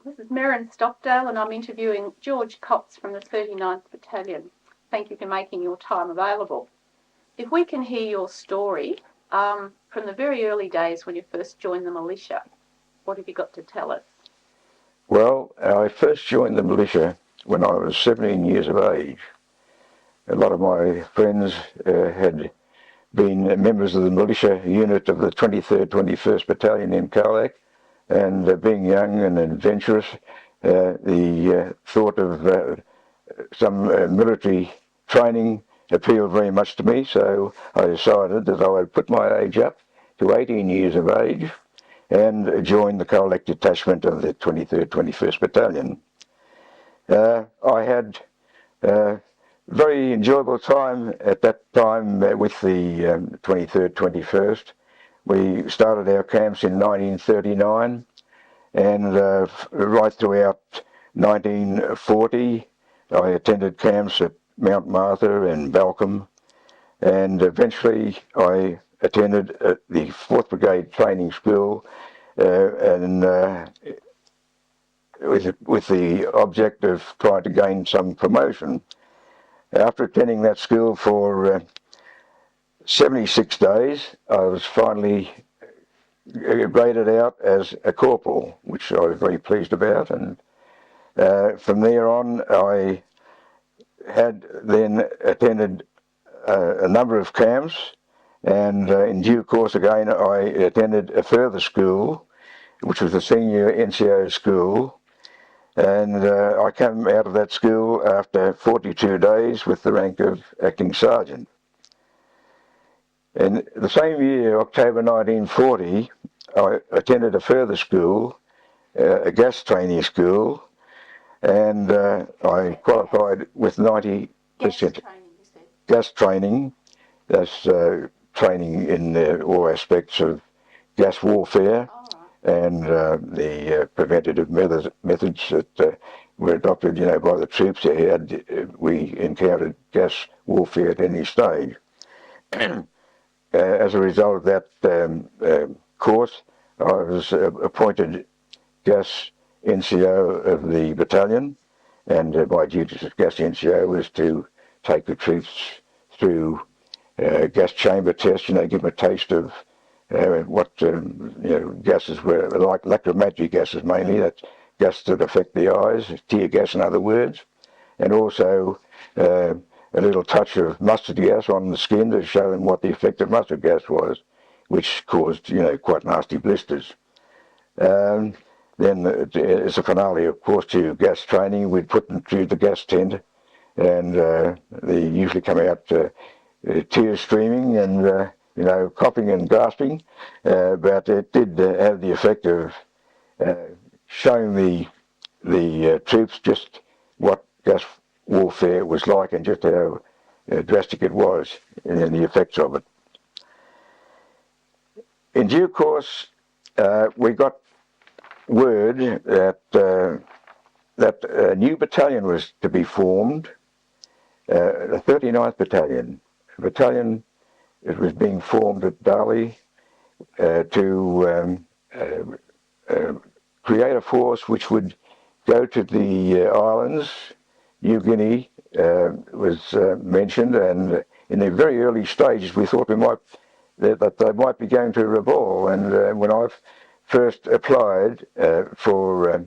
This is Merrin Stockdale and I'm interviewing George Cox from the 39th Battalion. Thank you for making your time available. If we can hear your story from the very early days when you first joined the militia, what have you got to tell us? Well, I first joined the militia when I was 17 years of age. A lot of my friends had been members of the militia unit of the 23rd, 21st Battalion in Colac, and being young and adventurous, the thought of some military training appealed very much to me, so I decided that I would put my age up to 18 years of age and join the Colac detachment of the 23rd, 21st Battalion. I had a very enjoyable time at that time with the 23rd, 21st. We started our camps in 1939, and right throughout 1940 I attended camps at Mount Martha and Balcombe, and eventually I attended the 4th Brigade Training School and with the object of trying to gain some promotion. After attending that school for 76 days, I was finally graded out as a corporal, which I was very pleased about, and from there on I had then attended a number of camps, and in due course again I attended a further school, which was the senior NCO school, and I came out of that school after 42 days with the rank of acting sergeant. In the same year, October 1940, I attended a further school, a gas training school, and I qualified with 90%. Gas training, you said? Gas training, that's training in all aspects of gas warfare. Oh, right. And the preventative methods that were adopted, by the troops. We encountered gas warfare at any stage. As a result of that course, I was appointed gas NCO of the battalion, and my duties as gas NCO was to take the troops through gas chamber tests, give them a taste of what gases were like, lacrimatory gases mainly, that's gas that affect the eyes, tear gas in other words, and also a little touch of mustard gas on the skin to show them what the effect of mustard gas was, which caused quite nasty blisters. Then as a finale, of course, to gas training, we'd put them through the gas tent, and they usually come out tears streaming and coughing and gasping, but it did have the effect of showing the troops just what gas warfare was like and just how drastic it was and the effects of it. In due course, we got word that a new battalion was to be formed, the 39th Battalion. A battalion it was being formed at Darley to create a force which would go to the islands. New Guinea was mentioned, and in the very early stages we thought that they might be going to Rabaul. And when I first applied for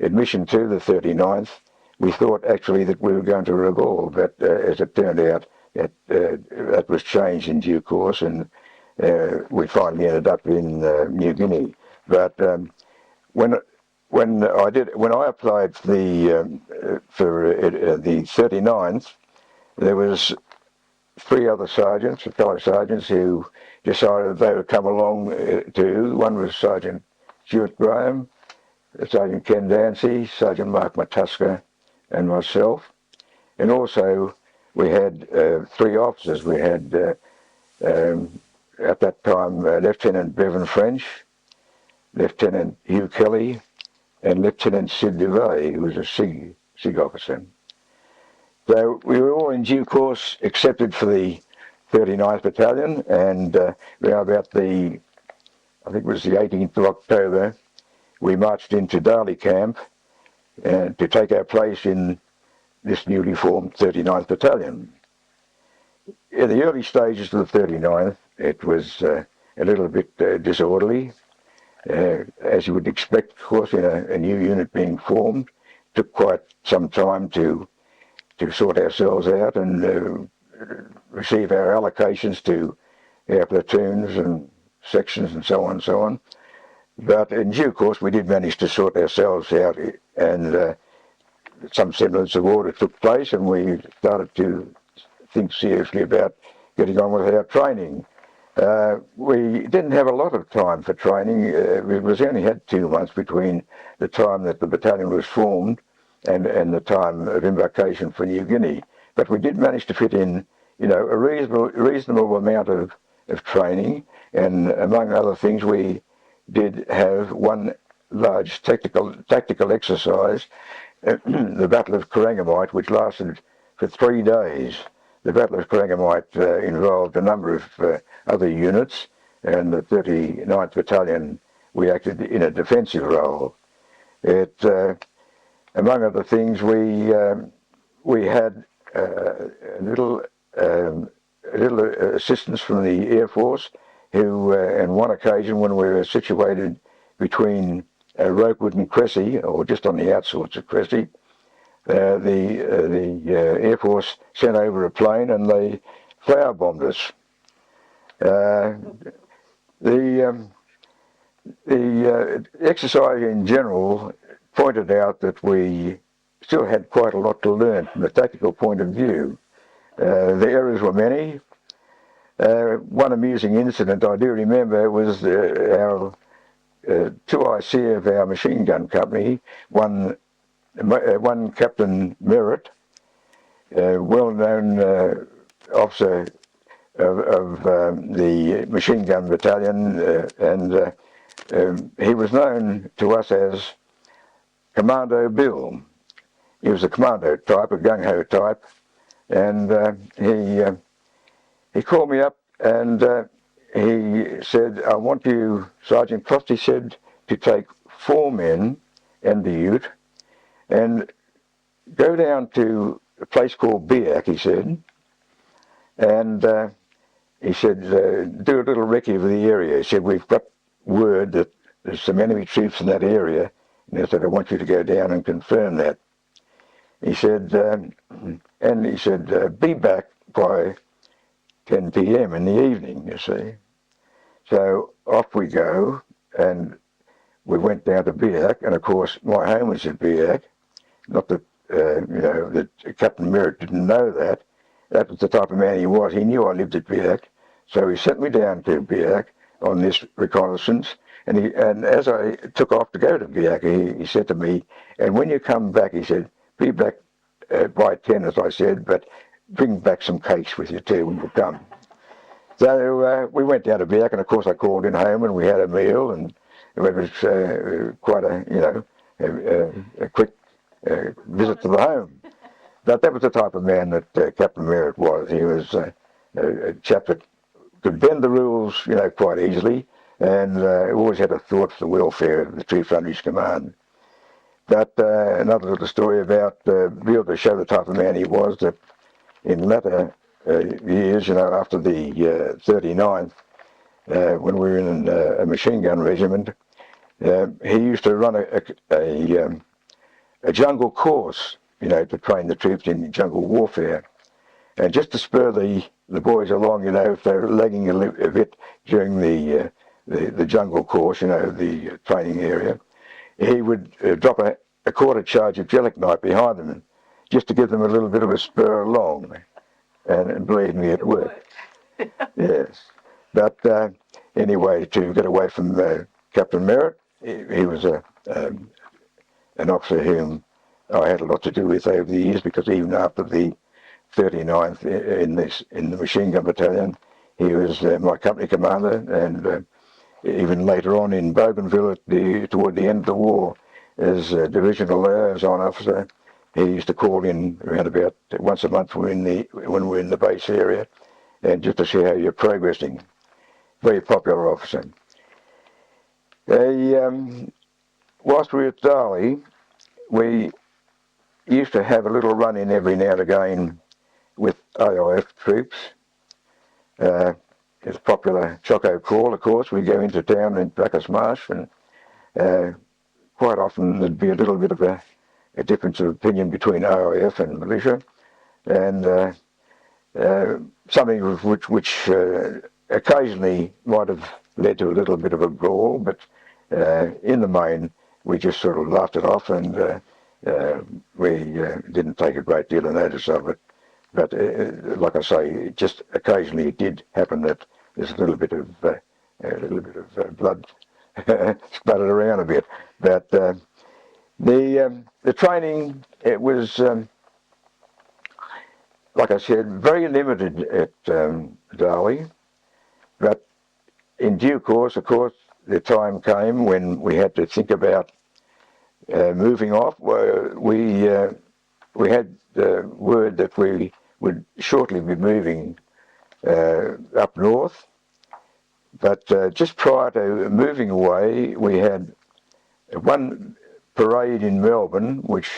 admission to the 39th, we thought actually that we were going to Rabaul, but as it turned out, that was changed in due course, and we finally ended up in New Guinea. But when I applied for the 39th, there was 3 other sergeants, fellow sergeants, who decided they would come along too. One was Sergeant Stuart Graham, Sergeant Ken Dancy, Sergeant Mark Matuska, and myself. And also we had 3 officers. We had, at that time, Lieutenant Bevan French, Lieutenant Hugh Kelly, and Lieutenant Sid DeVay, who was a SIG officer. So we were all in due course accepted for the 39th Battalion, and around about I think it was the 18th of October, we marched into Darley Camp, to take our place in this newly formed 39th Battalion. In the early stages of the 39th, it was a little bit disorderly. As you would expect, of course, in a new unit being formed. It took quite some time to sort ourselves out and receive our allocations to our platoons and sections and so on and so on. But in due course, we did manage to sort ourselves out, and some semblance of order took place, and we started to think seriously about getting on with our training. We didn't have a lot of time for training. We only had 2 months between the time that the battalion was formed and the time of embarkation for New Guinea. But we did manage to fit in, a reasonable amount of training, and among other things, we did have one large tactical exercise, the Battle of Korangamite, which lasted for 3 days. The Battle of Korangamite involved a number of other units, and the 39th Battalion, we acted in a defensive role. Among other things, we had a little assistance from the Air Force, who, on one occasion when we were situated between Rokewood and Cressy, or just on the outskirts of Cressy, the Air Force sent over a plane and they flower bombed us. The exercise in general pointed out that we still had quite a lot to learn from a tactical point of view. The errors were many. One amusing incident I do remember was our 2IC of our machine gun company, one Captain Merritt, a well-known officer of the machine gun battalion, and he was known to us as Commando Bill. He was a commando type, a gung-ho type, and he called me up and he said, "I want you, Sergeant Frost," he said, "to take 4 men and the ute and go down to a place called Biak," he said, and he said, "do a little recce of the area." He said, "We've got word that there's some enemy troops in that area," and he said, "I want you to go down and confirm that." He said, "Be back by 10 p.m. in the evening," you see. So off we go, and we went down to Biak, and of course my home was at Biak. Not that, that Captain Merritt didn't know that. That was the type of man he was. He knew I lived at Biak. So he sent me down to Biak on this reconnaissance, and as I took off to go to Biak, he said to me, "And when you come back," he said, "be back by 10, as I said, but bring back some cakes with you too when you come." So we went down to Biak, and of course I called in home, and we had a meal, and it was quite a quick visit to the home. But that was the type of man that Captain Merritt was. He was a chap that could bend the rules, quite easily, and always had a thought for the welfare of the troops under his command. But another little story about Bill to show the type of man he was, that in latter years, after the 39th, when we were in a machine gun regiment, he used to run a jungle course, to train the troops in jungle warfare. And just to spur the boys along, if they're lagging a bit during the jungle course, the training area, he would drop a quarter charge of gelignite behind them, just to give them a little bit of a spur along. And believe me, it worked. Yes. But anyway, to get away from Captain Merritt, he was an officer whom I had a lot to do with over the years, because even after the 39th in the machine gun battalion, he was my company commander, and even later on in Bougainville toward the end of the war, as divisional liaison officer, he used to call in around about once a month when we're in the base area, and just to see how you're progressing. Very popular officer. Whilst we were at Darley, we used to have a little run-in every now and again with AIF troops. It's a popular Choco crawl, of course. We go into town in Bacchus Marsh, and quite often there'd be a little bit of a difference of opinion between AIF and militia, and something which occasionally might have led to a little bit of a brawl, but in the main we just sort of laughed it off, and we didn't take a great deal of notice of it. But like I say, just occasionally it did happen that there's a little bit of blood splattered around a bit. But the training, it was like I said, very limited at Darley. But in due course, of course, the time came when we had to think about moving off. We had the word that we would shortly be moving up north, but just prior to moving away, we had one parade in Melbourne, which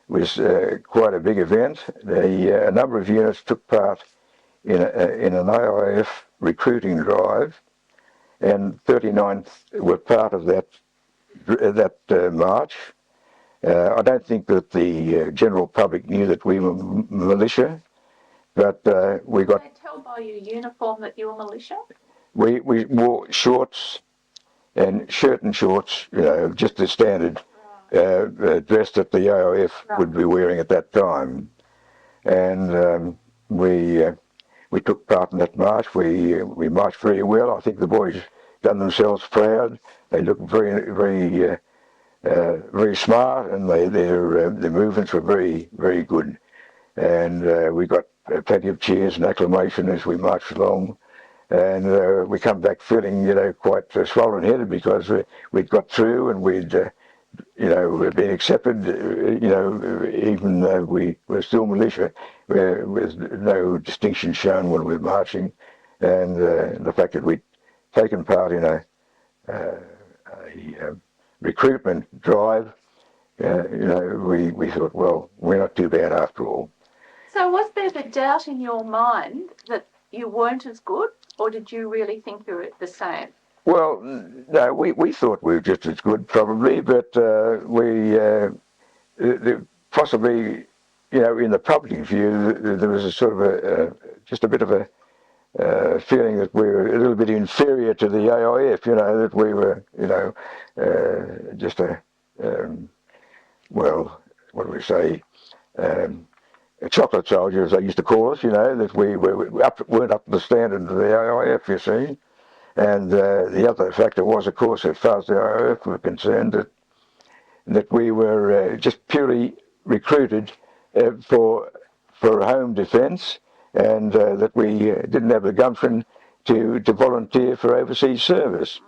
was quite a big event. A number of units took part in an AIF recruiting drive, and 39th were part of that march. I don't think that the general public knew that we were militia, but we got... Can they tell by your uniform that you were militia? We wore shorts and shirt and shorts, you know, just the standard dress that the AIF would be wearing at that time. And we took part in that march. We marched very well. I think the boys done themselves proud. They looked very smart, and their movements were very, very good. And we got plenty of cheers and acclamation as we marched along. And we come back feeling, you know, quite swollen-headed because we'd got through, and we'd, you know, been accepted, you know, even though we were still militia, with no distinction shown when we were marching. And the fact that we'd taken part in a recruitment drive, you know, we thought, well, we're not too bad after all. So was there the doubt in your mind that you weren't as good, or did you really think you were the same? Well, no, we thought we were just as good, probably, but possibly, you know, in the public view, there was a sort of just a bit of a feeling that we were a little bit inferior to the AIF, you know, that we were, you know, just well, what do we say, chocolate soldiers, they used to call us, you know, that we weren't up to the standard of the AIF, you see. And the other factor was, of course, as far as the AIF were concerned, that we were just purely recruited for home defence, and that we didn't have the gumption to volunteer for overseas service.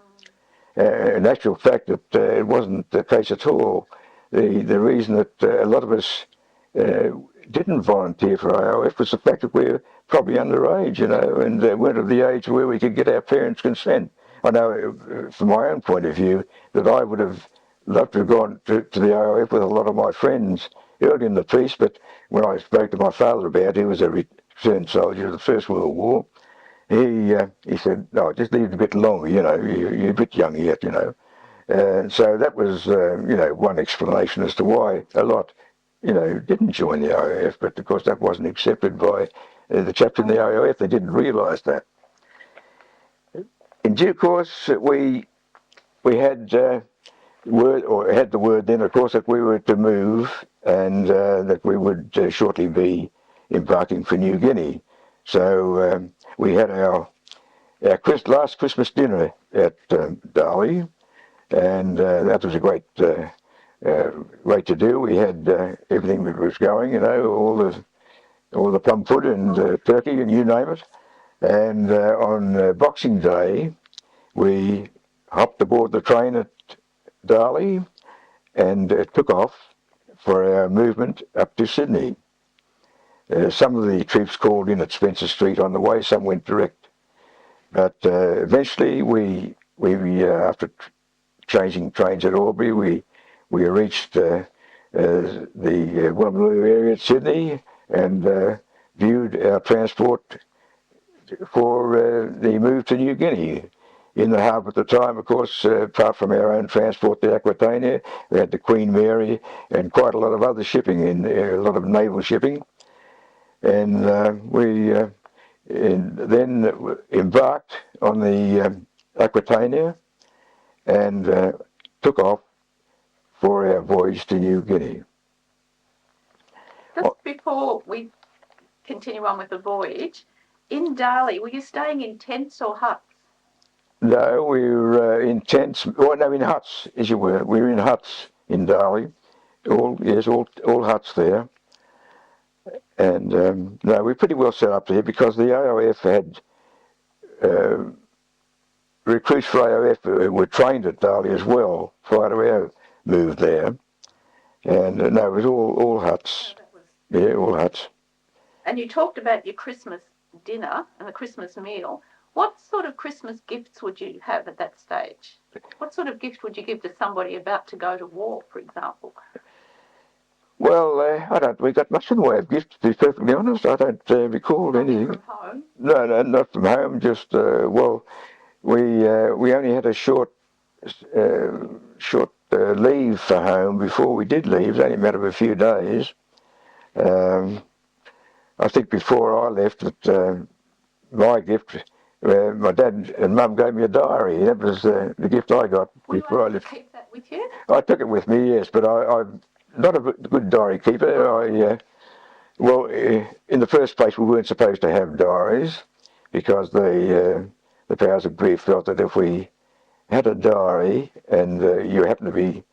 In actual fact, it wasn't the case at all. The reason that a lot of us didn't volunteer for AIF was the fact that we were probably underage, you know, and weren't of the age where we could get our parents' consent. I know, from my own point of view, that I would have loved to have gone to the AIF with a lot of my friends early in the piece, but when I spoke to my father about it, he was a returned soldier of the First World War, he said, no, just leave it a bit longer, you know, you're a bit young yet, you know. So that was, you know, one explanation as to why a lot, you know, didn't join the AIF, but of course that wasn't accepted by the chaps in the AIF. They didn't realise that. In due course, we had word, or had the word then, of course, that we were to move, and that we would shortly be embarking for New Guinea. So we had our last Christmas dinner at Darley, and that was a great way to do. We had everything that was going, you know, all the plum pudding and turkey and you name it. And on Boxing Day, we hopped aboard the train at Darley and took off for our movement up to Sydney. Some of the troops called in at Spencer Street on the way, some went direct. But eventually we after changing trains at Albury, we reached the Woolloomooloo area at Sydney and viewed our transport for the move to New Guinea. In the harbour at the time, of course, apart from our own transport, the Aquitania, we had the Queen Mary and quite a lot of other shipping, a lot of naval shipping. And we then embarked on the Aquitania and took off for our voyage to New Guinea. Just before we continue on with the voyage, in Darley, were you staying in tents or huts? No, we were in tents, in huts, as you were. We were in huts in Darley, all huts there. And no, we're pretty well set up there because the AOF had recruits for AOF were trained at Darley as well prior to our move there. And no, it was all huts. Yeah, all huts. And you talked about your Christmas dinner and the Christmas meal. What sort of Christmas gifts would you have at that stage? What sort of gift would you give to somebody about to go to war, for example? Well, I don't. We got much in the way of gifts, to be perfectly honest. I don't recall anything. From home? No, not from home. Just we only had a short leave for home before we did leave. It was only a matter of a few days. I think before I left, that my gift, my dad and mum gave me a diary. That was the gift I got before I left. Did you keep that with you? I took it with me, yes, but I'm not a good diary keeper. In the first place, we weren't supposed to have diaries because the powers of brief felt that if we had a diary and you happened to be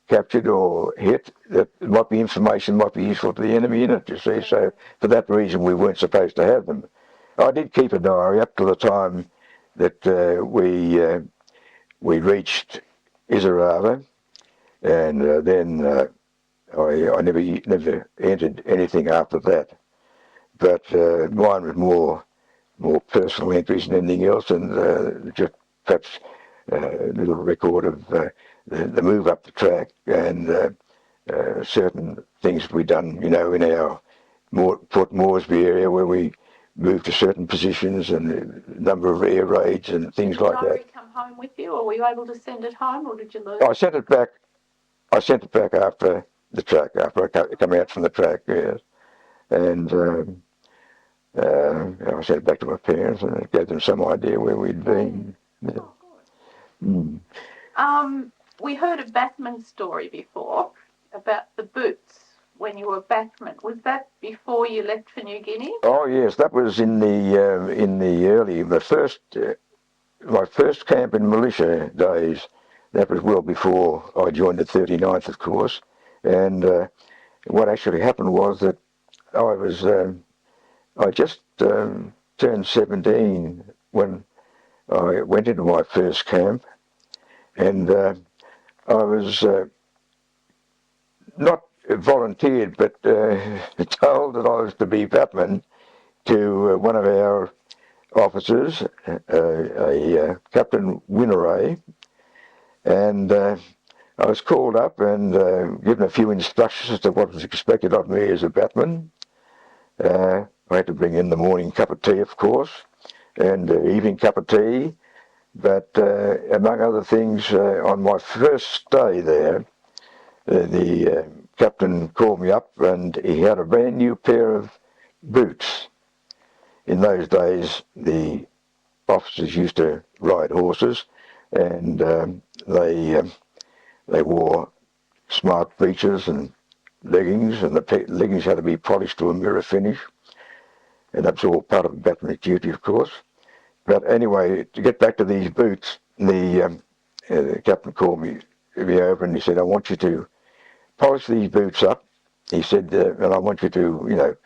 captured or hit, that might be information might be useful to the enemy in it, you see. So for that reason, we weren't supposed to have them. I did keep a diary up to the time that we reached Isarava, and then I never entered anything after that. But mine was more personal entries than anything else, and just perhaps a little record of the move up the track and certain things we've done, in our Port Moresby area where we moved to certain positions and a number of air raids and things like that. Did the diary come home with you, or were you able to send it home, or did you lose it? I sent it back after the track, after I come out from the track, yes. And I sent it back to my parents and it gave them some idea where we'd been. Yeah. Oh, good. Mm. We heard a batman story before about the boots when you were batman. Was that before you left for New Guinea? Oh yes, that was in my first camp in militia days. That was well before I joined the 39th, of course. And what actually happened was that I just turned 17 when I went into my first camp, and I was not volunteered, but told that I was to be batman to one of our officers, a Captain Winneray, and I was called up and given a few instructions as to what was expected of me as a batman. I had to bring in the morning cup of tea, of course, and evening cup of tea. But among other things, on my first day there, the captain called me up and he had a brand new pair of boots. In those days, the officers used to ride horses, and they wore smart breeches and leggings, and the leggings had to be polished to a mirror finish, and that's all part of batman duty, of course. But anyway, to get back to these boots, the captain called me over and he said, I want you to polish these boots up. He said, and I want you to,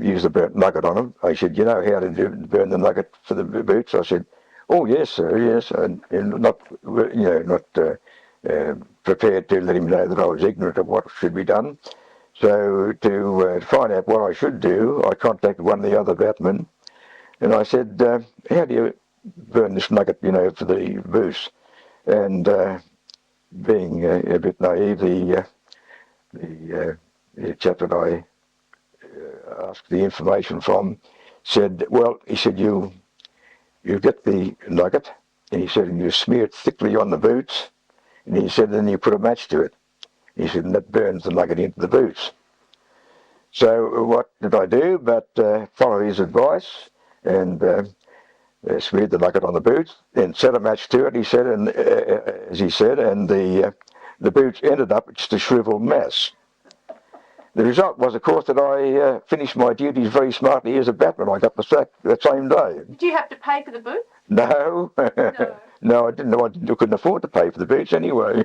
use the burnt nugget on them. I said, you know how to burn the nugget for the boots? I said, oh yes, sir, yes. And not prepared to let him know that I was ignorant of what should be done. So to find out what I should do, I contacted one of the other batmen, and I said, how do you burn this nugget, for the boots? And being a bit naive, the chap that I asked the information from said, well, he said, you get the nugget, and he said, and you smear it thickly on the boots, and he said, then you put a match to it. He said, and that burns the nugget into the boots. So what did I do but follow his advice and smeared the nugget on the boots, then set a match to it, he said, and as he said, and the boots ended up just a shriveled mass. The result was, of course, that I finished my duties very smartly as a batman. I got the sack that same day. Did you have to pay for the boots? No. No. No, I didn't. I couldn't afford to pay for the boots anyway.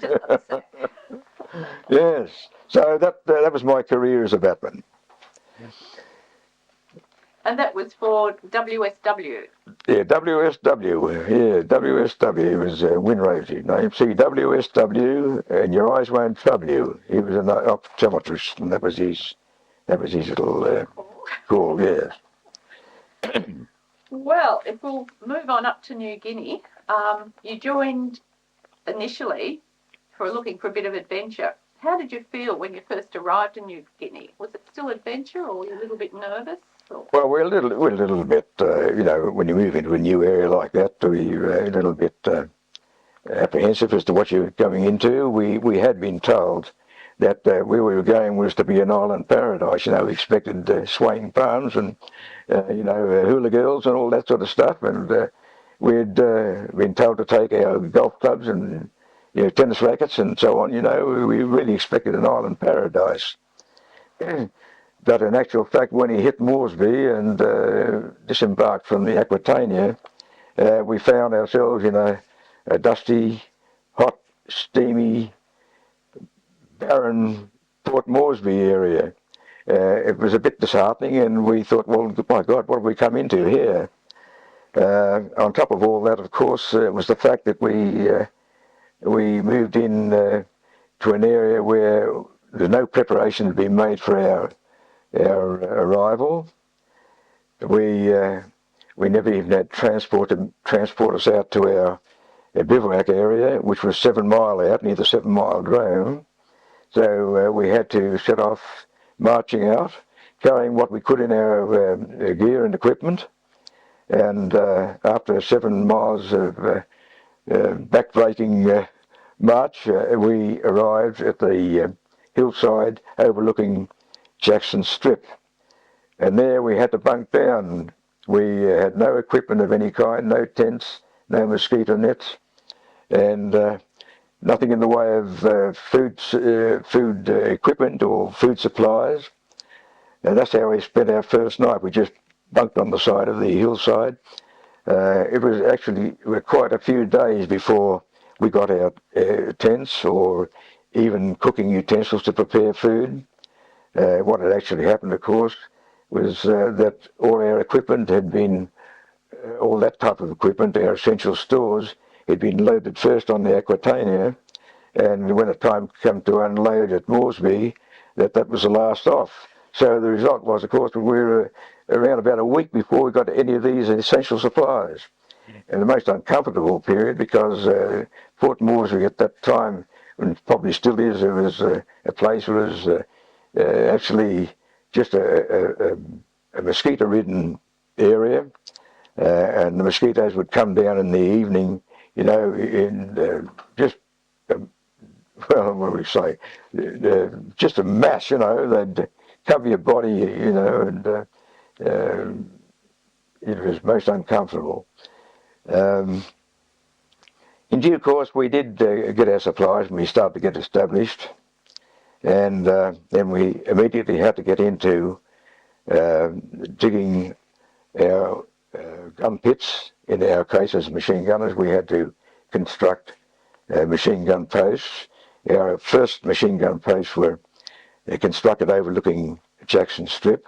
Yes. So that was my career as a batman. And that was for WSW? Yeah, WSW. Yeah, WSW was Winrosey's name. See, WSW, and your eyes won't trouble you. He was an optometrist, and that was his little call. Yes. Well, if we'll move on up to New Guinea, you joined initially for looking for a bit of adventure. How did you feel when you first arrived in New Guinea? Was it still adventure, or were you a little bit nervous? Or? Well, we're a little bit, when you move into a new area like that, we're a little bit apprehensive as to what you're going into. We had been told that where we were going was to be an island paradise. We expected swaying palms and, hula girls and all that sort of stuff. And we'd been told to take our golf clubs and tennis rackets and so on. We really expected an island paradise. But in actual fact, when he hit Moresby and disembarked from the Aquitania, we found ourselves in a dusty, hot, steamy, barren Port Moresby area. It was a bit disheartening, and we thought, well, my God, what have we come into here? On top of all that, of course, was the fact that we moved in to an area where there's no preparation had been made for our arrival. We never even had transport us out to our bivouac area, which was 7 mile out near the 7 Mile Drome. So we had to set off marching out, carrying what we could in our gear and equipment. And after 7 miles of backbreaking march, we arrived at the hillside overlooking Jackson Strip. And there we had to bunk down. We had no equipment of any kind, no tents, no mosquito nets, and nothing in the way of food equipment or food supplies. And that's how we spent our first night. We just bunked on the side of the hillside. It was actually quite a few days before we got our tents or even cooking utensils to prepare food. What had actually happened, of course, was that all our equipment had been, all that type of equipment, our essential stores, had been loaded first on the Aquitania, and when the time came to unload at Moresby, that was the last off. So the result was, of course, we were around about a week before we got any of these essential supplies. And the most uncomfortable period, because Port Moresby at that time, and probably still is, it was a place where it was actually just a mosquito-ridden area, and the mosquitoes would come down in the evening, in just, well, what do we say, just a mass, they'd cover your body, and it was most uncomfortable. In due course, we did get our supplies and we started to get established. And then we immediately had to get into digging our gun pits. In our case, as machine gunners, we had to construct machine gun posts. Our first machine gun posts were constructed overlooking Jackson Strip,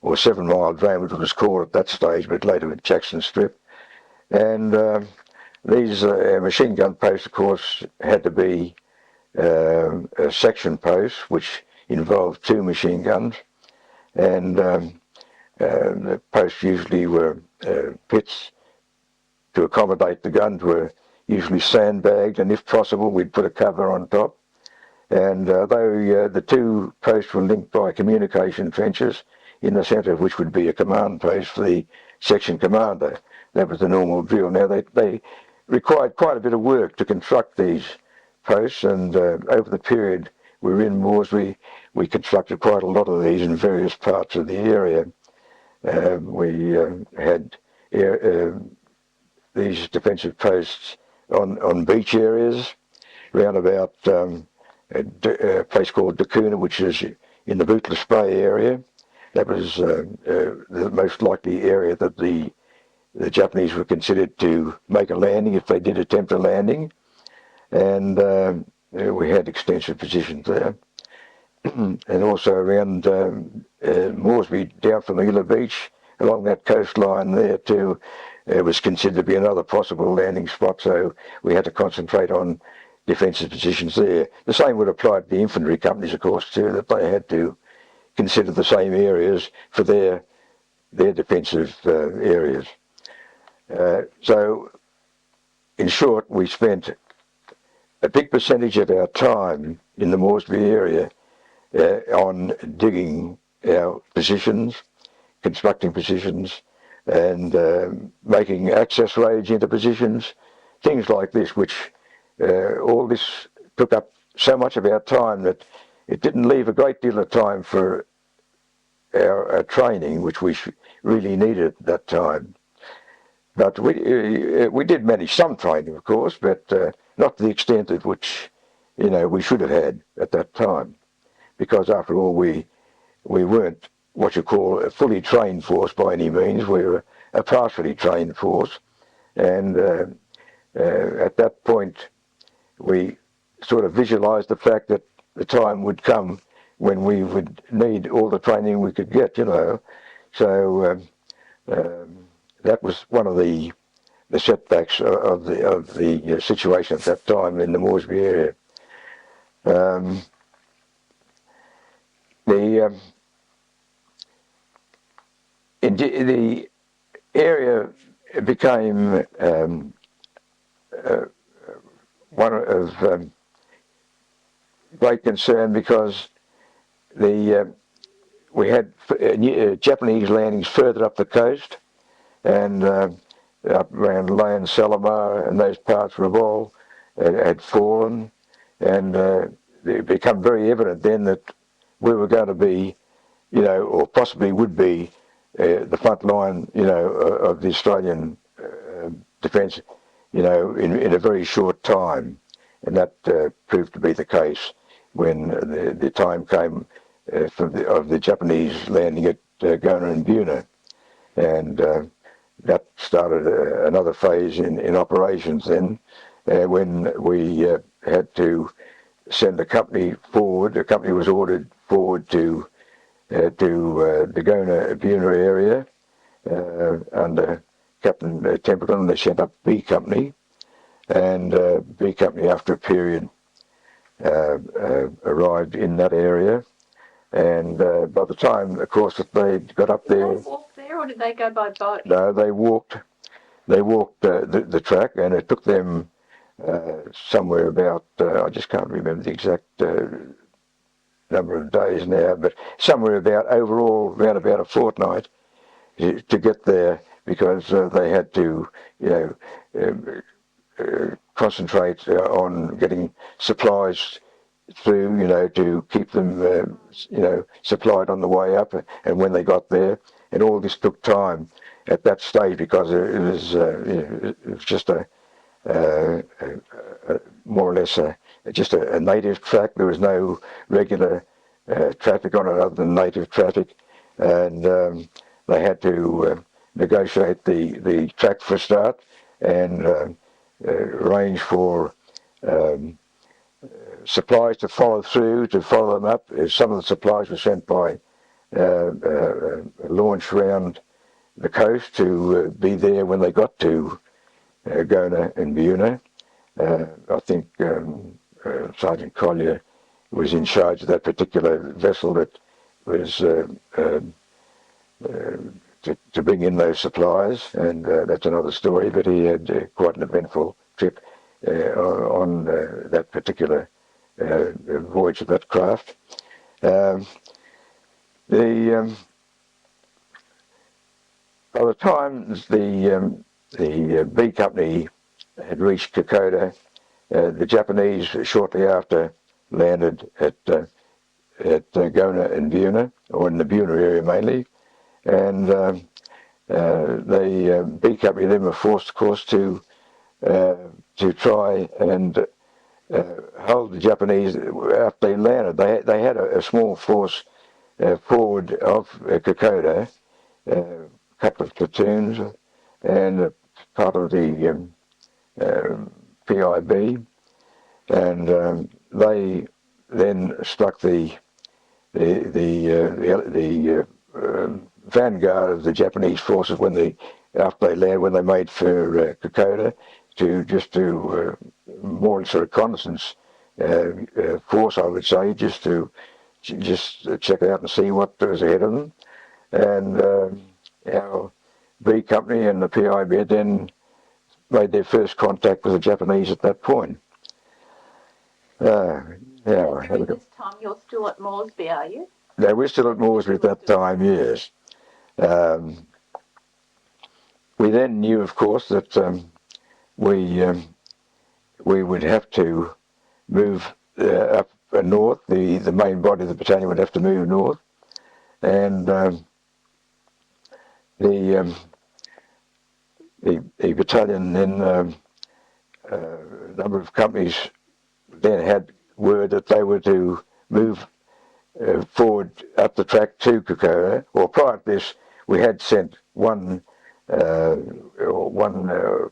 or 7 Mile Drome, which was called at that stage, but later with Jackson Strip. And these machine gun posts, of course, had to be a section post, which involved 2 machine guns, and the posts usually were pits to accommodate the guns were usually sandbagged, and if possible we'd put a cover on top. And though the two posts were linked by communication trenches, in the centre of which would be a command post for the section commander, that was the normal drill. Now they required quite a bit of work to construct these posts, and over the period we were in Moresby, we constructed quite a lot of these in various parts of the area. We had these defensive posts on beach areas, round about a place called Gona, which is in the Bootless Bay area. That was the most likely area that the Japanese were considered to make a landing if they did attempt a landing. And we had extensive positions there. And also around Moresby, down from Ila Beach, along that coastline there too, was considered to be another possible landing spot, so we had to concentrate on defensive positions there. The same would apply to the infantry companies, of course, too, that they had to consider the same areas for their defensive areas. So, in short, we spent a big percentage of our time in the Moresby area on digging our positions, constructing positions, and making access raids into positions, things like this, which all this took up so much of our time that it didn't leave a great deal of time for our training, which we really needed at that time. But we did manage some training, of course, but not to the extent at which, you know, we should have had at that time, because after all, we weren't what you call a fully trained force by any means. We were a partially trained force, and at that point, we sort of visualised the fact that the time would come when we would need all the training we could get, you know. So that was one of the setbacks of the situation at that time in the Moresby area. The area became one of great concern because we had Japanese landings further up the coast, and up around Lane, Salamar, and those parts of all had fallen, and it became very evident then that we were going to be, you know, or possibly would be the front line, you know, of the Australian defence, you know, in a very short time, and that proved to be the case when the time came of the Japanese landing at Gona and Buna, and that started another phase in operations then, when we had to send a company forward. A company was ordered forward to the Gona Buna area under Captain Templeton. They sent up B Company, and B Company after a period arrived in that area, and by the time, of course, that they got up there... Did they walk there, or did they go by boat? No, they walked the track, and it took them somewhere about, I just can't remember the exact number of days now, but somewhere about overall around about a fortnight to get there, because they had to, you know, concentrate on getting supplies through, you know, to keep them, you know, supplied on the way up, and when they got there, and all this took time at that stage because it was, you know, it was just a more or less just a native track. There was no regular traffic on it other than native traffic, and they had to negotiate the track for a start and arrange for supplies to follow them up. Some of the supplies were sent by launch around the coast to be there when they got to Gona and Buna. I think Sergeant Collier was in charge of that particular vessel that was to bring in those supplies, and that's another story, but he had quite an eventful trip on that particular voyage of that craft. By the time the B Company had reached Kokoda, the Japanese shortly after landed at Gona and Buna, or in the Buna area mainly, and the B Company then were forced, of course, to try and hold the Japanese after they landed. They had a small force forward of Kokoda, a couple of platoons, and part of the PIB, and they then struck the vanguard of the Japanese forces after they landed, when they made for Kokoda, to more sort of reconnaissance force, I would say, just check out and see what was ahead of them. And our B Company and the PIB then made their first contact with the Japanese at that point. During this time, you're still at Moresby, are you? No, we're still at Moresby at that time, yes. We then knew, of course, that we would have to move up north. The main body of the battalion would have to move north, and the battalion then, a number of companies then had word that they were to move forward up the track to Kokoda. Or prior to this, we had sent one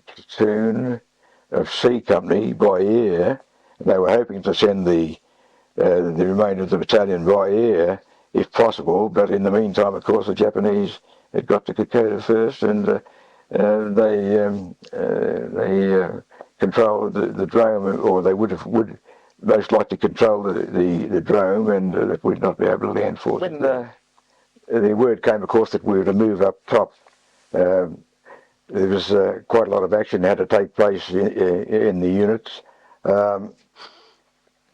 platoon of C Company by air. They were hoping to send the remainder of the battalion by air, if possible. But in the meantime, of course, the Japanese had got to Kokoda first, and they controlled the drone, or they would most likely control the drone, and that we'd not be able to land for it. When the word came, of course, that we were to move up top, there was quite a lot of action had to take place in the units.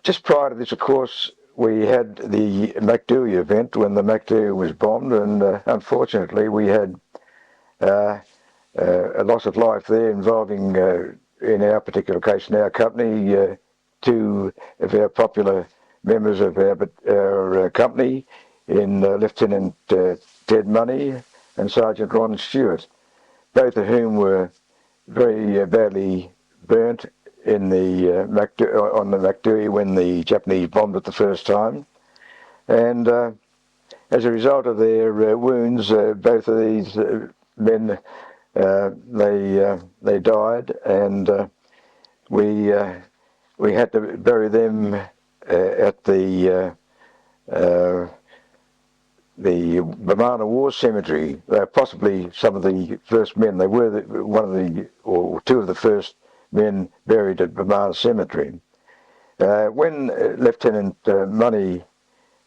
Just prior to this, of course, we had the MacDooey event when the MacDooey was bombed, and unfortunately we had a loss of life there involving, in our particular case, in our company, two of our popular members of our company, in Lieutenant Ted Money and Sergeant Ron Stewart, both of whom were very badly burnt in the on the MacDooey when the Japanese bombed it the first time. And as a result of their wounds, both of these men, they died, and we had to bury them at the Bumana War Cemetery. They were possibly some of the first men. They were or two of the first men buried at Bumana Cemetery. When Lieutenant Money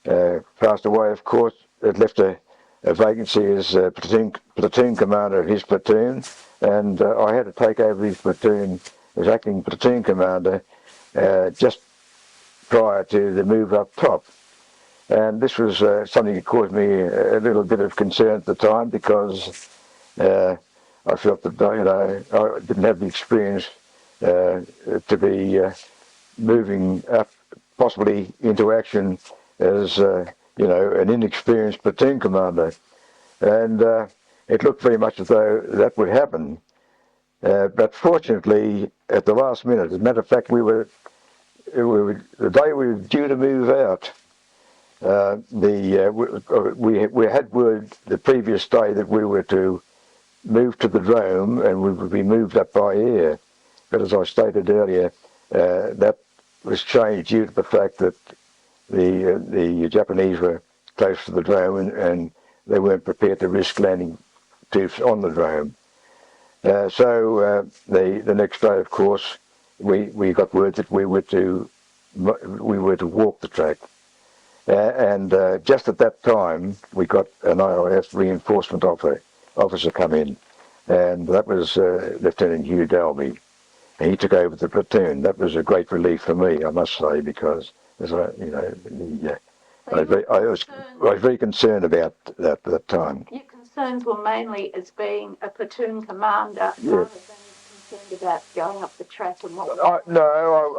passed away, of course, it left a vacancy as platoon commander of his platoon, and I had to take over his platoon as acting platoon commander just prior to the move up top. And this was something that caused me a little bit of concern at the time, because I felt that I didn't have the experience to be moving up, possibly into action as an inexperienced platoon commander, and it looked very much as though that would happen. But fortunately, at the last minute, as a matter of fact, the day we were due to move out, we had word the previous day that we were to move to the drome and we would be moved up by air. But as I stated earlier, that was changed due to the fact that the Japanese were close to the drome, and they weren't prepared to risk landing troops on the drome. So the next day, of course, we got word that we were to walk the track. And just at that time, we got an IIF reinforcement officer come in, and that was Lieutenant Hugh Dalby. he took over the platoon. That was a great relief for me, I must say, because as I, you know, I was very concerned about that at that time. Your concerns were mainly as being a platoon commander, rather than concerned about going up the track and what. No,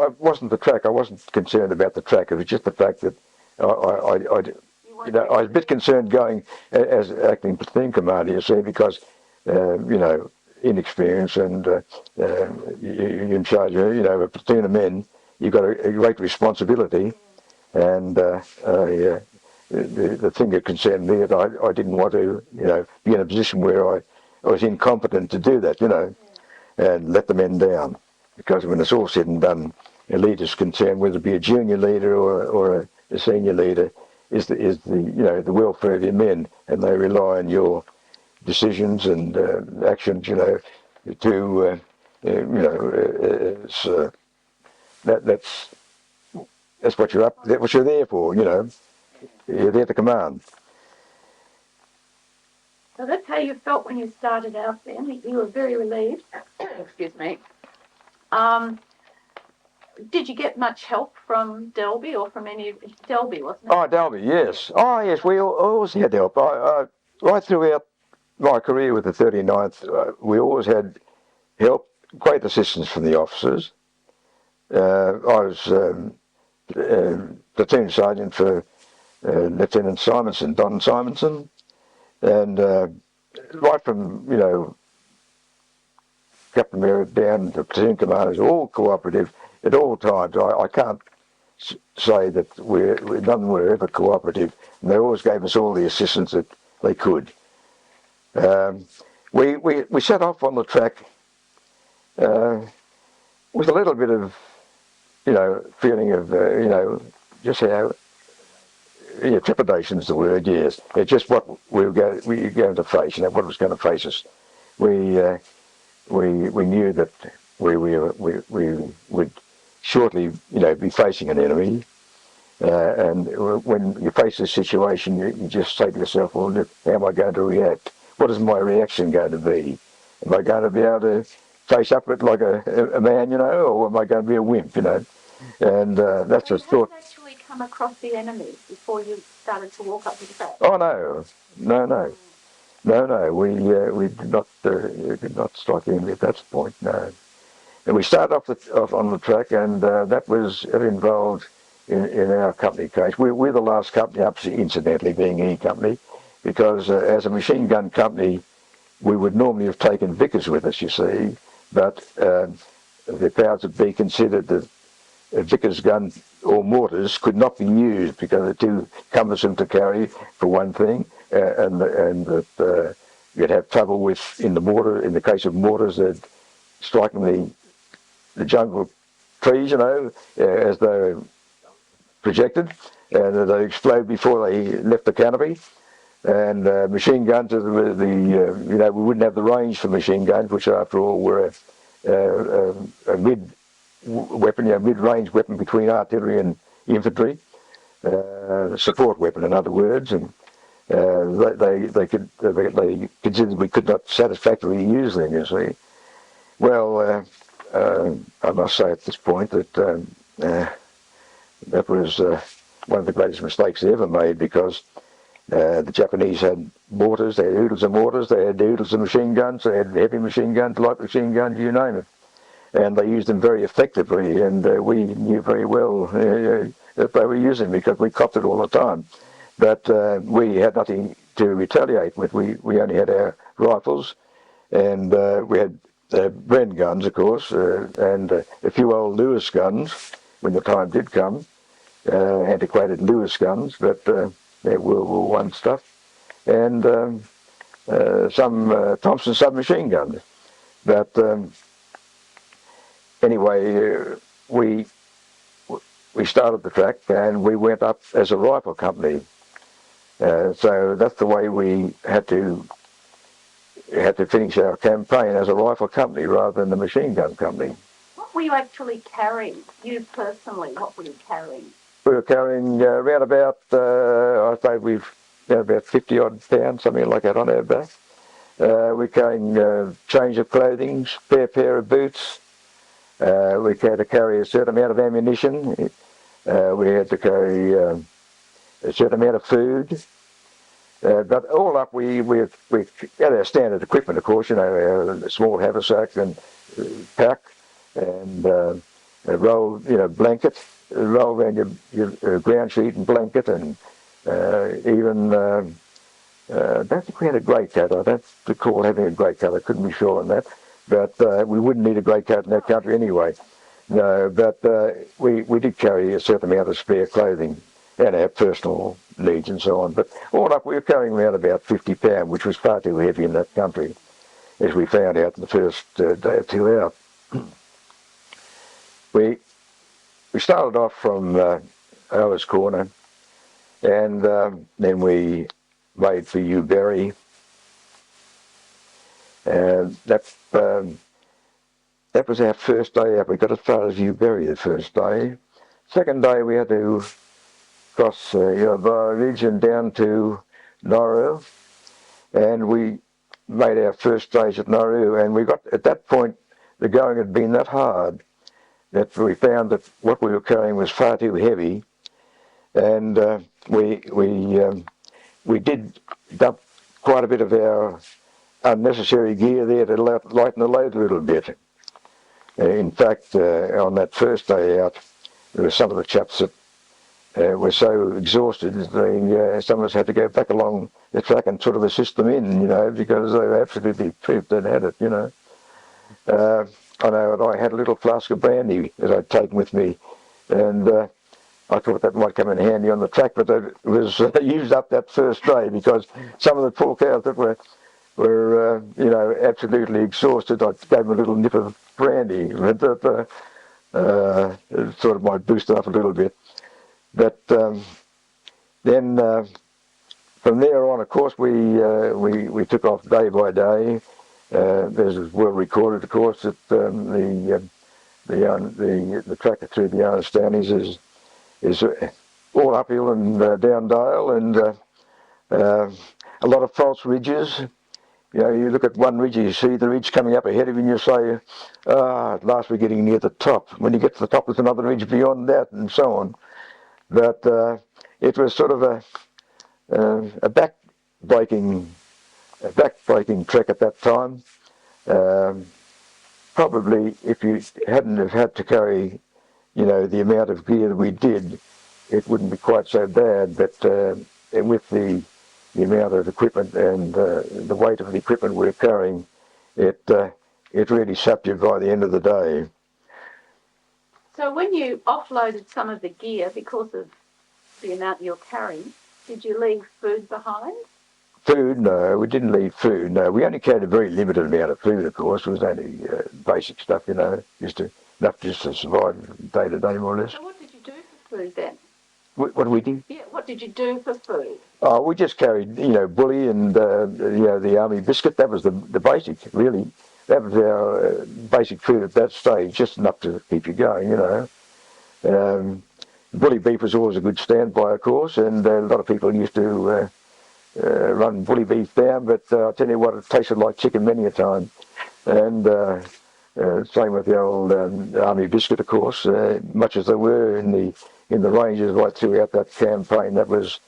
I wasn't the track. I wasn't concerned about the track. It was just the fact that I was a bit concerned going as acting platoon commander, you see, because you know, inexperience, and you're in charge of, you know, a platoon of men. You've got a great responsibility, and the thing that concerned me is I didn't want to, you know, be in a position where I was incompetent to do that, you know, and let the men down. Because when it's all said and done, a leader's concerned, whether it be a junior leader or a senior leader, is the you know, the welfare of your men, and they rely on your decisions and actions, you know, to you know, that's what you're there for, you know. You're there to command. So that's how you felt when you started out then. You were very relieved. Excuse me. Did you get much help from Delby or from any of Delby, wasn't it? Oh, Delby, yes. Oh, yes, we always had help. Right throughout my career with the 39th, we always had help, great assistance from the officers. I was platoon sergeant for Lieutenant Simonson, Don Simonson, and right from, you know, Captain Merritt down to platoon commanders, all cooperative at all times. I can't say that none were ever cooperative, and they always gave us all the assistance that they could. We set off on the track with a little bit of, you know, feeling of, you know, just how, yeah, trepidation is the word, yes. It's just what we were going to face, you know, what was going to face us. We knew that we would shortly, you know, be facing an enemy, and when you face this situation, you just say to yourself, well, look, how am I going to react? What is my reaction going to be? Am I going to be able to face up it like a man, you know, or am I going to be a wimp, you know? And that's a thought. Did you actually come across the enemy before you started to walk up the track? Oh no. We did not strike the enemy at that point. No. And we started off on the track, and it involved, in our company case, we're the last company up, incidentally, being E Company, because as a machine gun company, we would normally have taken Vickers with us, you see, but the powers that be considered that a Vickers gun or mortars could not be used because they're too cumbersome to carry, for one thing, and that you'd have trouble with, in the case of mortars, striking the jungle trees, you know, as they're projected, and they explode before they left the canopy. And machine guns, you know, we wouldn't have the range for machine guns, which after all were a mid-weapon, you know, mid-range weapon between artillery and infantry, support weapon, in other words, and they considered we could not satisfactorily use them, you see. Well, I must say at this point that that was one of the greatest mistakes they ever made, because the Japanese had mortars, they had oodles of mortars, they had oodles of machine guns, they had heavy machine guns, light machine guns, you name it. And they used them very effectively, and we knew very well that they were using them because we copped it all the time. But we had nothing to retaliate with. We only had our rifles, and we had Bren guns, of course, and a few old Lewis guns when the time did come, antiquated Lewis guns, but they're World War I stuff, and some Thompson submachine guns. But anyway, we started the track, and we went up as a rifle company. So that's the way we had to finish our campaign, as a rifle company rather than the machine gun company. What were you actually carrying, you personally? What were you carrying? We were carrying around about, I say we've about 50 odd pounds, something like that, on our back. We're carrying change of clothing, spare pair of boots, We had to carry a certain amount of ammunition. We had to carry a certain amount of food. But all up, we had our standard equipment, of course, you know, our small haversack and pack and a roll, you know, blanket, roll around your ground sheet and blanket, and even I don't think we had a grey coat. I don't recall having a grey coat. I couldn't be sure on that. But we wouldn't need a grey coat in that country anyway. No, but we did carry a certain amount of spare clothing and our personal needs and so on. But all up, we were carrying around about 50 pounds, which was far too heavy in that country, as we found out the first day or two out. We started off from Ower's Corner, and then we made for Uberry. And that was our first day out. We got as far as Uberry the first day. Second day we had to cross the region down to Nauru, and we made our first stage at Nauru, and we got, at that point, the going had been that hard that we found that what we were carrying was far too heavy, and we did dump quite a bit of our unnecessary gear there to lighten the load a little bit. In fact, on that first day out, there were some of the chaps that were so exhausted that some of us had to go back along the track and sort of assist them in, you know, because they were absolutely pooped they'd had it, you know. I know that I had a little flask of brandy that I'd taken with me, and I thought that might come in handy on the track, but it was used up that first day because some of the poor cows that were you know, absolutely exhausted, I gave them a little nip of brandy, but it sort of might boost it up a little bit. But then from there on, of course, we took off day by day. This is well recorded, of course, that the track through the Yarnstownies is all uphill and down dale, and a lot of false ridges. You know, you look at one ridge, you see the ridge coming up ahead of you, and you say, at last we're getting near the top. When you get to the top, there's another ridge beyond that, and so on. But it was sort of a back-breaking trek at that time. Probably if you hadn't have had to carry, you know, the amount of gear that we did, it wouldn't be quite so bad. But with the amount of equipment and the weight of the equipment we were carrying, it really sapped you by the end of the day. So when you offloaded some of the gear because of the amount you're carrying, did you leave food behind? Food? No, we didn't leave food. No, we only carried a very limited amount of food, of course. It was only basic stuff, you know, enough just to survive day to day, more or less. So what did you do for food then? What did we do? Yeah, what did you do for food? Oh, we just carried, you know, bully and, you know, the army biscuit. That was the basic, really. That was our basic food at that stage, just enough to keep you going, you know. Bully beef was always a good standby, of course, and a lot of people used to run bully beef down, but I'll tell you what, it tasted like chicken many a time. And same with the old army biscuit, of course, much as they were in the ranges right throughout that campaign. That was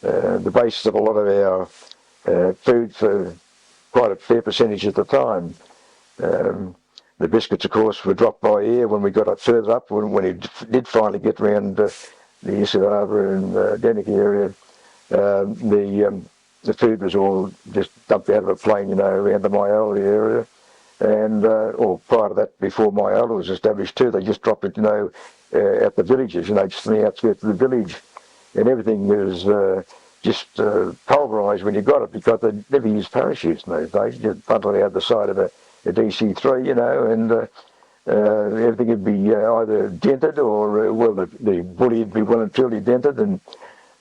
the basis of a lot of our food for quite a fair percentage at the time. The biscuits, of course, were dropped by air when we got up further up. When it did finally get around the Issa Harbour and Denick area, the food was all just dumped out of a plane, you know, around the Myola area. And, or prior to that, before Myola was established too, they just dropped it, you know, at the villages, you know, just on the outskirts of the village. And everything was just pulverised when you got it, because they never used parachutes in those days. You just bundled it out the side of a DC-3, you know, and everything would be either dented or, well, the bully would be well and truly dented, and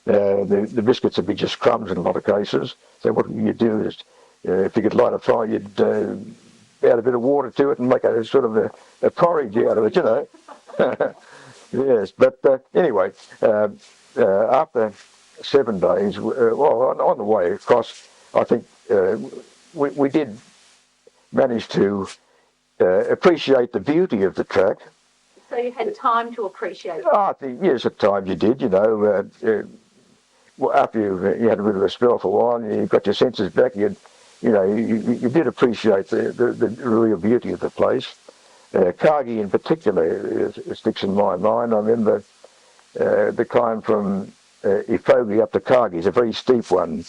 the biscuits would be just crumbs in a lot of cases. So what you do is, if you could light a fire, you'd add a bit of water to it and make a sort of a porridge out of it, you know. Yes, but anyway, after 7 days, well, on the way across, I think we did manage to appreciate the beauty of the track. So you had time to appreciate it? I think, yes, at times you did, you know. Well, after you had a bit of a spell for a while and you got your senses back, you did appreciate the real beauty of the place. Kagi in particular sticks in my mind. I remember the climb from Efogi up to Kagi is a very steep one.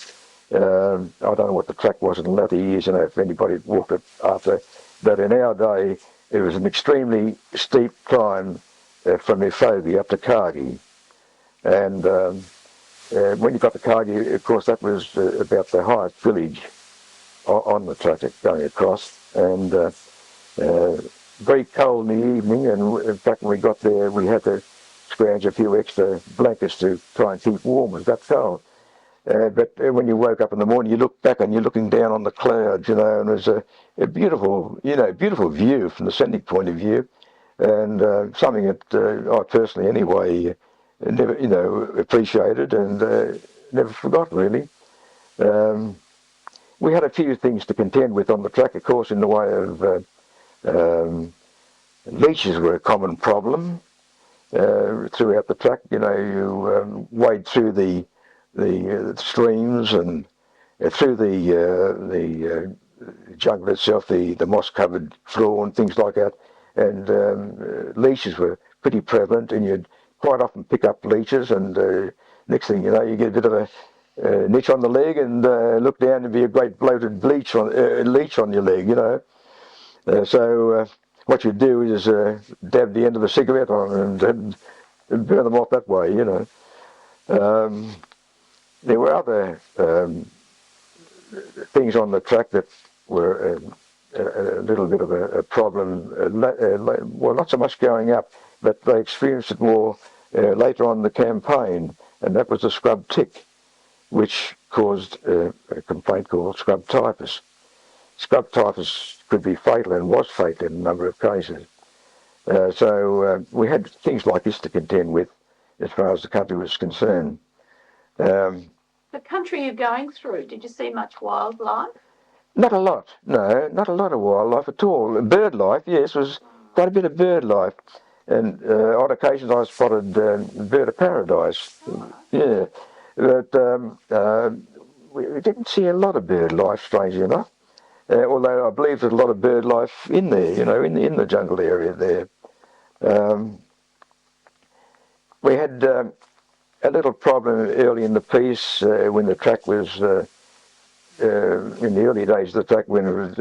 I don't know what the track was in the latter years, you know, if anybody walked it after. But in our day, it was an extremely steep climb from Efogi up to Kagi. And when you got to Kagi, of course, that was about the highest village on the track going across. And very cold in the evening, and in fact when we got there we had to scrounge a few extra blankets to try and keep warm. It was that cold. But when you woke up in the morning, you look back and you're looking down on the clouds, you know, and it was a beautiful, beautiful view from the scenic point of view, and something that I personally, anyway, never, appreciated and never forgot really. We had a few things to contend with on the track, of course, in the way of leeches were a common problem throughout the track. You know, you wade through the streams and through the jungle itself, the moss-covered floor and things like that, and leeches were pretty prevalent, and you'd quite often pick up leeches, and next thing you know, you get a bit of a niche on the leg, and look down and be a great bloated leech on your leg, you know. So what you do is dab the end of a cigarette on and burn them off that way, you know. There were other things on the track that were a little bit of a problem. Well, not so much going up, but they experienced it more later on in the campaign, and that was the scrub tick, which caused a complaint called scrub typhus. Scrub typhus could be fatal and was fatal in a number of cases. So we had things like this to contend with as far as the country was concerned. The country you're going through, did you see much wildlife? Not a lot, no, not a lot of wildlife at all. Bird life, yes, was quite a bit of bird life. And on occasions I spotted bird of paradise. Yeah, but we didn't see a lot of bird life, strangely enough. Although I believe there's a lot of bird life in there, you know, in the jungle area there. We had a little problem early in the piece when the track was, in the early days of the track, when it was,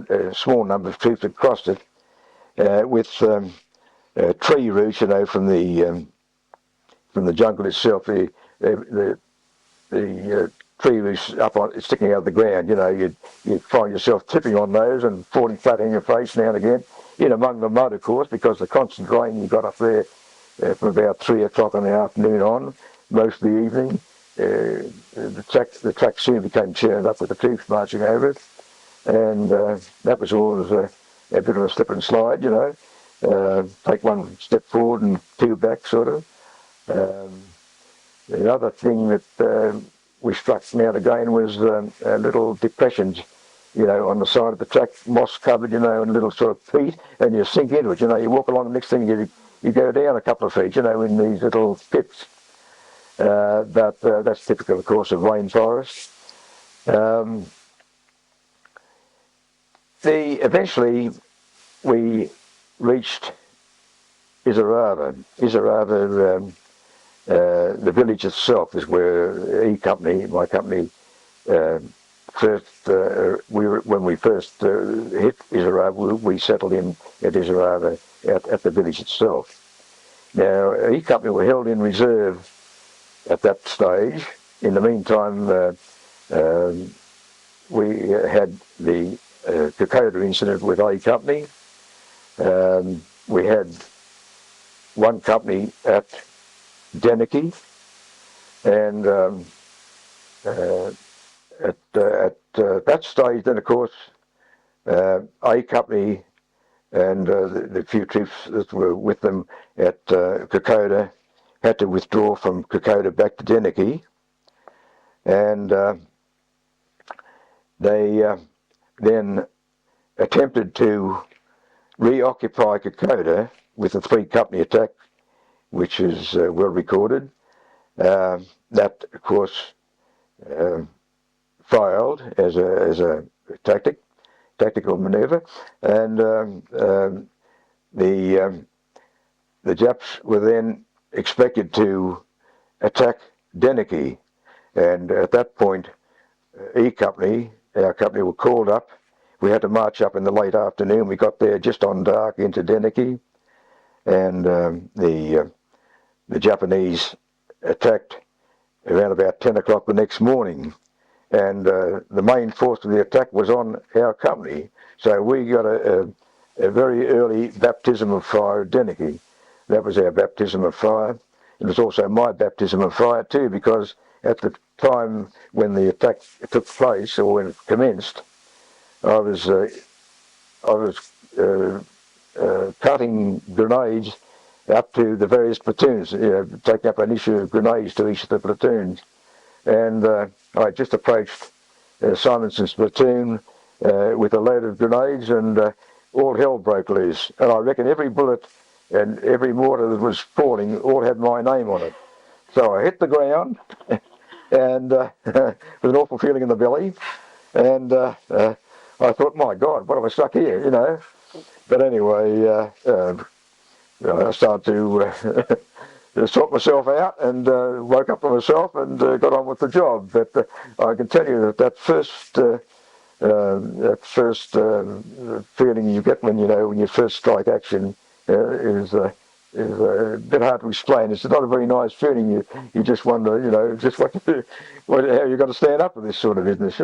a small number of troops had crossed it, with tree roots, you know, from the jungle itself. The tree roots up on, sticking out of the ground, you know, you'd find yourself tipping on those and falling flat on your face now and again, in among the mud, of course, because the constant rain you got up there from about 3 o'clock in the afternoon on, most of the evening. The track soon became churned up with the troops marching over it, and that was always a bit of a slip and slide, you know. Take one step forward and two back, sort of. The other thing that we struck now and again was little depressions, you know, on the side of the track, moss covered, you know, and little sort of peat, and you sink into it, you know. You walk along, the next thing you go down a couple of feet, you know, in these little pits. But that's typical, of course, of rainforests. Eventually we reached Isarava. The village itself is where E Company, my company, when we first hit Isarava, we settled in at Isarava at the village itself. Now, E Company were held in reserve at that stage. In the meantime, we had the Kokoda incident with A Company. We had one company at Deniki, and at that stage, then of course, A Company and the few troops that were with them at Kokoda had to withdraw from Kokoda back to Deniki, and they then attempted to reoccupy Kokoda with a 3-company attack, which is well recorded. That, of course, failed as a tactical manoeuvre, and the Japs were then expected to attack Deniki, and at that point, E Company, our company, were called up. We had to march up in the late afternoon. We got there just on dark into Deniki, and the Japanese attacked around about 10 o'clock the next morning, and the main force of the attack was on our company. So we got a very early baptism of fire at Deniki. That was our baptism of fire. It was also my baptism of fire too, because at the time when the attack took place, or when it commenced, I was cutting grenades up to the various platoons, taking up an issue of grenades to each of the platoons. And I just approached Simonson's platoon with a load of grenades, and all hell broke loose. And I reckon every bullet and every mortar that was falling all had my name on it. So I hit the ground, and with an awful feeling in the belly, and I thought, my God, what have I stuck here, you know? But anyway, I started to sort myself out, and woke up to myself and got on with the job. But I can tell you that first feeling you get when you first strike action is a bit hard to explain. It's not a very nice feeling. You just wonder, just how you're going to stand up with this sort of business,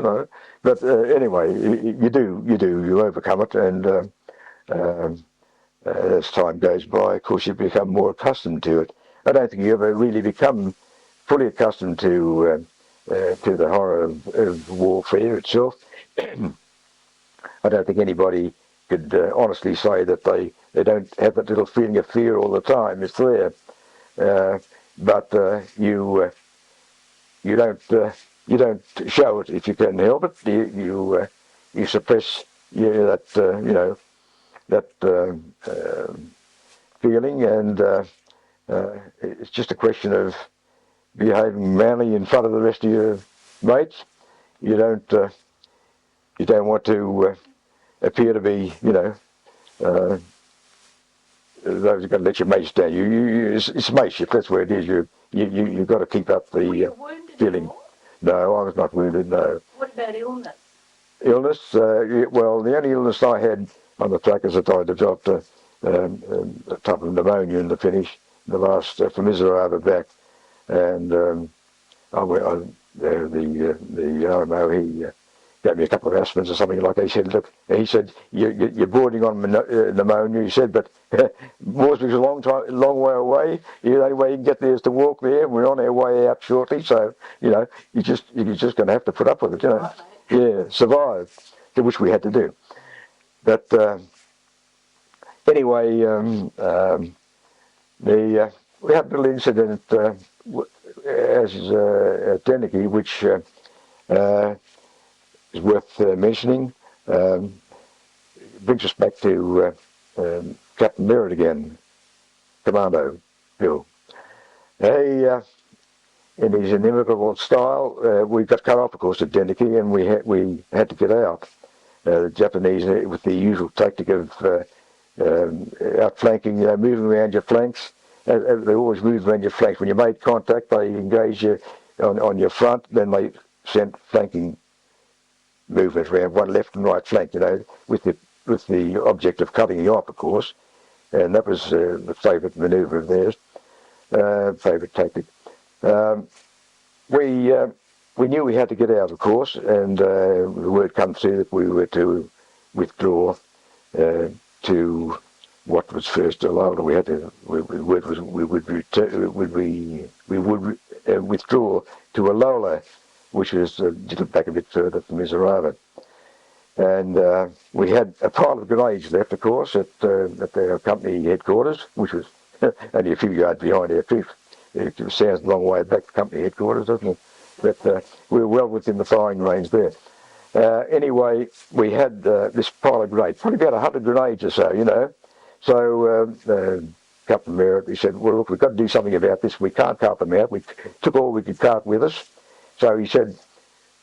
But anyway, you overcome it, and as time goes by, of course, you become more accustomed to it. I don't think you ever really become fully accustomed to the horror of warfare itself. I don't think anybody could honestly say that they don't have that little feeling of fear all the time. It's there, but you don't show it if you can help it. You suppress that feeling, and it's just a question of behaving manly in front of the rest of your mates. You don't want to appear to be, those who are going to let your mates down. It's mateship. That's where it is. You've got to keep up the feeling. No, I was not wounded. No. What about illness? Illness? Well, the only illness I had on the track is that I developed a type of pneumonia in the finish, the last from Miserava back, and the RMO, he gave me a couple of aspirins or something like that. He said, you're bordering on pneumonia. He said, but Moresby's a long way away. The only way you can get there is to walk there. We're on our way out shortly, so you're just going to have to put up with it. Right, Yeah, survive, which we had to do. But anyway, we had a little incident as at Deniki, which is worth mentioning. Brings us back to Captain Merritt again, Commando Bill. In his inimitable style, we got cut off, of course, at Deniki, and we had to get out. The Japanese, with the usual tactic of outflanking, moving around your flanks. They always move around your flanks. When you made contact, they engage you on your front, then they sent flanking movements around one left and right flank, with the object of cutting you off, of course. And that was the favourite manoeuvre of theirs, favourite tactic. We knew we had to get out, of course, and the word comes through that we were to withdraw to what was first allowed. We had to. The word was we would withdraw to Alola, which was back a bit further from Miserava. And we had a pile of grenades left, of course, at our company headquarters, which was only a few yards behind our troops. It sounds a long way back to company headquarters, doesn't it? But we were well within the firing range there. Anyway, we had this pile of grenades, probably about 100 grenades or so, you know. So Captain Merritt, he said, well, look, we've got to do something about this. We can't cart them out. We took all we could cart with us. So he said,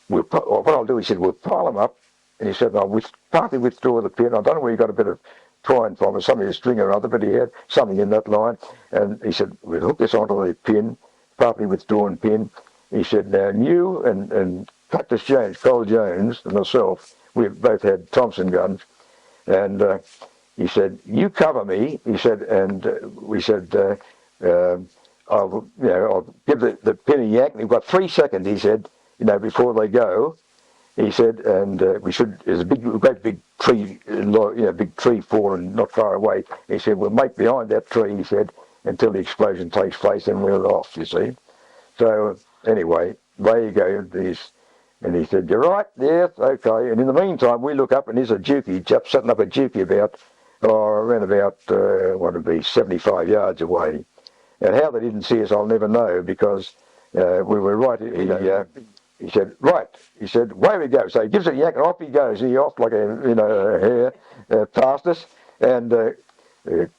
what I'll do, he said, we'll pile them up. And he said, I'll partly withdraw the pin. I don't know where he got a bit of twine from, or something, a string or other, but he had something in that line. And he said, we'll hook this onto the pin, partly withdrawn pin. He said, now you and Cactus Jones, Cole Jones, and myself, we both had Thompson guns. And he said, you cover me, he said, and we said, I'll give the pin a yank. And we've got 3 seconds, he said, before they go. He said, and there's a great big tree, big tree falling not far away. He said, we'll make behind that tree, he said, until the explosion takes place, and we're off, you see. So, anyway, there you go. And he said, you're right, yes, okay. And in the meantime, we look up, and there's a dukey, chap setting up a dukey around about, 75 yards away. And how they didn't see us, I'll never know, because we were right. He said, right. He said, away we go. So he gives it a yank, and off he goes. He off like a hare past us. And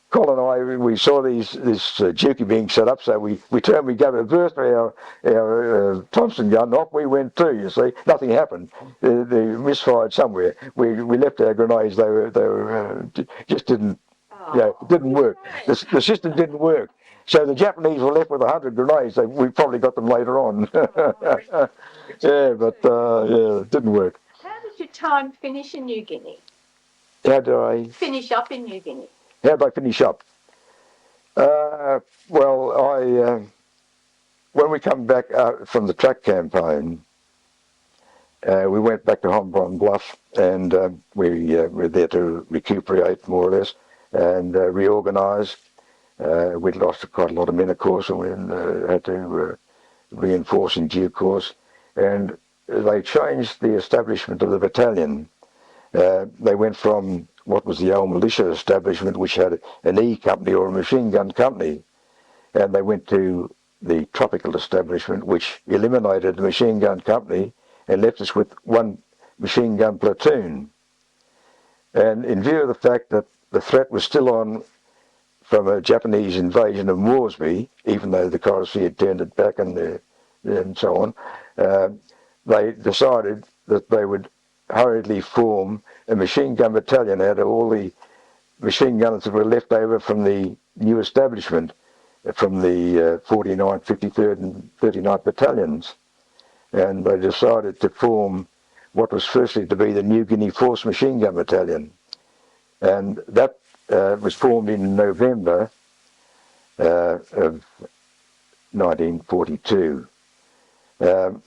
Colin and I, we saw this dukey being set up. So we turned, we gave it a burst for our Thompson gun. Off we went too. You see, nothing happened. They misfired somewhere. We left our grenades. They were just didn't. It didn't work. The system didn't work. So the Japanese were left with 100 grenades. We probably got them later on. Yeah, but it didn't work. How did your time finish in New Guinea? How did I finish up in New Guinea? How did I finish up? Well, when we come back from the track campaign, we went back to Hong Kong Bluff, and we were there to recuperate more or less and reorganise. We'd lost quite a lot of men, of course, and we had to reinforce in due course. And they changed the establishment of the battalion. They went from what was the old militia establishment, which had an E company or a machine gun company, and they went to the tropical establishment, which eliminated the machine gun company and left us with one machine gun platoon. And in view of the fact that the threat was still on from a Japanese invasion of Moresby, even though the Coral had turned it back and so on, they decided that they would hurriedly form a machine gun battalion out of all the machine guns that were left over from the new establishment, from the 49th, 53rd and 39th battalions. And they decided to form what was firstly to be the New Guinea Force Machine Gun Battalion. And that was formed in November of 1942. The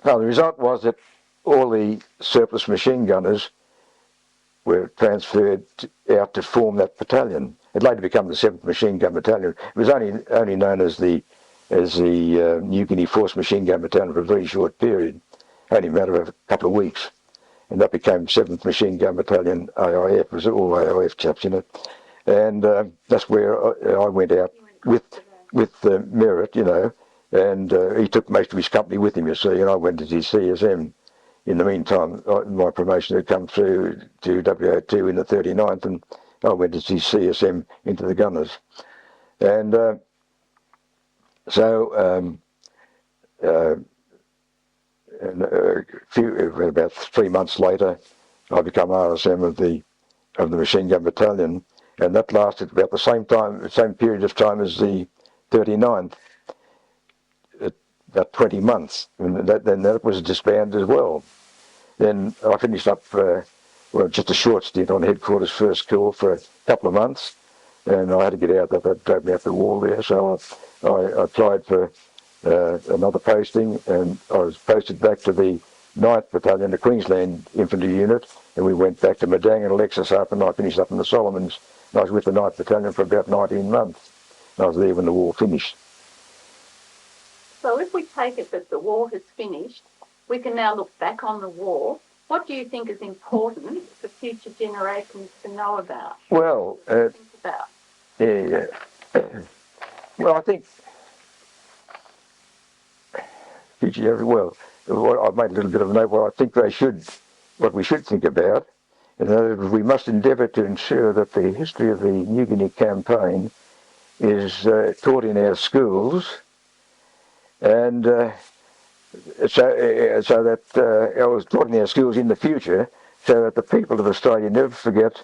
result was that all the surplus machine gunners were transferred out to form that battalion. It later became the 7th Machine Gun Battalion. It was only known as the New Guinea Force Machine Gun Battalion for a very short period, only a matter of a couple of weeks. And that became 7th Machine Gun Battalion AIF. It was all AIF chaps in it. And that's where I went out with Merritt, and he took most of his company with him, you see, and I went to his CSM. In the meantime, my promotion had come through to WO2 in the 39th, and I went to his CSM into the Gunners. And about 3 months later, I became RSM of the Machine Gun Battalion, and that lasted about the same period of time as the 39th, about 20 months, and then that was disbanded as well. Then I finished up, just a short stint on headquarters first corps for a couple of months, and I had to get out. That drove me out the wall there, so I applied for another posting, and I was posted back to the 9th Battalion, the Queensland Infantry Unit, and we went back to Madang and Alexis up, and I finished up in the Solomons. And I was with the 9th Battalion for about 19 months. And I was there when the war finished. So if we take it that the war has finished, we can now look back on the war. What do you think is important for future generations to know about? Well, think about? Well, I think future. Well, I've made a little bit of a note. What we should think about, we must endeavour to ensure that the history of the New Guinea campaign is taught in our schools, and so that I was taught in our schools in the future, so that the people of Australia never forget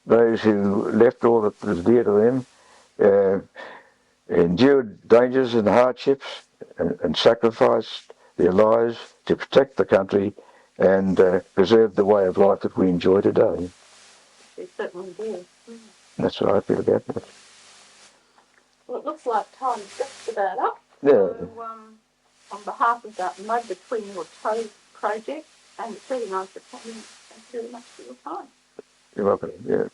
those who left all that was dear to them, endured dangers and hardships, and sacrificed their lives to protect the country and preserve the way of life that we enjoy today. They certainly do. That's what I feel about that. Well, it looks like time's just about up. Yeah. So, on behalf of that Mud Between Your Toes project and the 39th Battalion, thanks very much for your time. You're welcome. Yeah.